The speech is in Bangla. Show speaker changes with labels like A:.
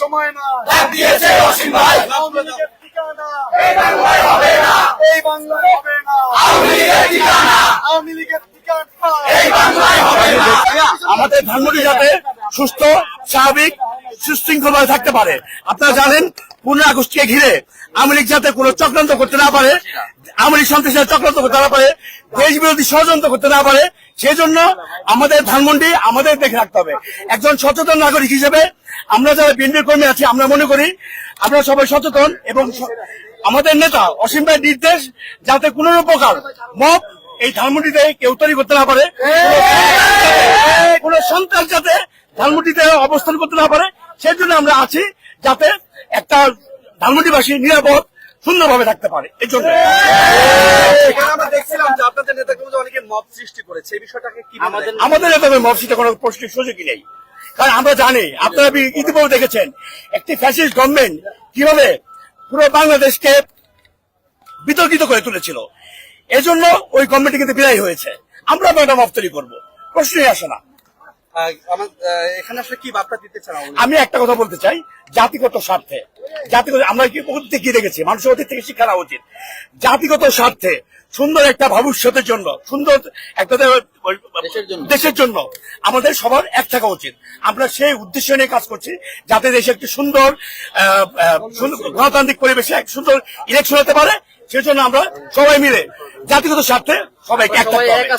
A: সময় না দিয়েছে অসীম ভাই। আওয়ামী লীগের ঠিকানা এই বাংলায় হবে না, এই বাংলায় হবে না। আওয়ামী লীগের ঠিকানা, আওয়ামী লীগের ঠিকানা এই বাংলায় হবে না।
B: আমাদের ধানমন্ডি যাতে সুস্থ, স্বাভাবিক, সুশৃঙ্খল ভাবে থাকতে পারে। আপনারা জানেন 15 আগস্টকে ঘিরে আওয়ামী লীগ যাতে কোনো চক্রান্ত করতে না পারে, আওয়ামী লীগ সন্ত্রাসী চক্রান্ত করতে না পারে, দেশ বিরোধী ষড়যন্ত্র করতে না পারে, সেই জন্য আমাদের ধানমন্ডি আমাদের দেখে রাখতে হবে। একজন সচেতন নাগরিক হিসেবে আমরা যারা বিএনপির কর্মী আছি, আমরা মনে করি আমরা সবাই সচেতন এবং আমাদের নেতা অসীম ভাইয়ের নির্দেশ যাতে কোনো প্রকার মব এই ধানমন্ডিতে কেউ তৈরি করতে না পারে, কোন সন্ত্রাস যাতে ধানমন্ডিতে অবস্থান করতে না পারে, সেই জন্য আমরা আছি যাতে একটা ধানমন্ডিবাসী নিরাপদ সুন্দরভাবে থাকতে পারে। এই জন্য
C: আমরা দেখছিলাম যে আপনাদের নেতাগুলো অনেকে মব সৃষ্টি করেছে, এই বিষয়টাকে কি
B: আমাদের নেতা মব সৃষ্টি কোনো প্রশ্নের সুযোগই নেই। কারণ আমরা জানি, আপনারা ইতিপূর্বে দেখেছেন একটি ফ্যাসিস্ট গভর্নমেন্ট কিভাবে পুরো বাংলাদেশকে বিতর্কিত করে তুলেছিল। এজন্য ওই গভর্নমেন্ট কিন্তু বিদায় হয়েছে। আমরা একটা মব তৈরি করবো, প্রশ্নই আসে না।
C: এখানে আসলে কি বার্তা দিতে চান?
B: আমি একটা কথা বলতে চাই, জাতিগত স্বার্থে, জাতিগত আমরা কি অতীতে কি দেখেছি, মানুষের অতীত থেকে শিক্ষা নেওয়া উচিত। জাতিগত স্বার্থে সুন্দর একটা ভবিষ্যতের জন্য, সুন্দর একটা দেশের জন্য আমাদের সবার এক থাকা উচিত। আমরা সেই উদ্দেশ্য নিয়ে কাজ করছি যাতে দেশে একটি সুন্দর গণতান্ত্রিক পরিবেশে এক সুন্দর ইলেকশন হতে পারে। সেই জন্য আমরা সবাই মিলে জাতিগত স্বার্থে সবাইকে এক থাকতে হবে।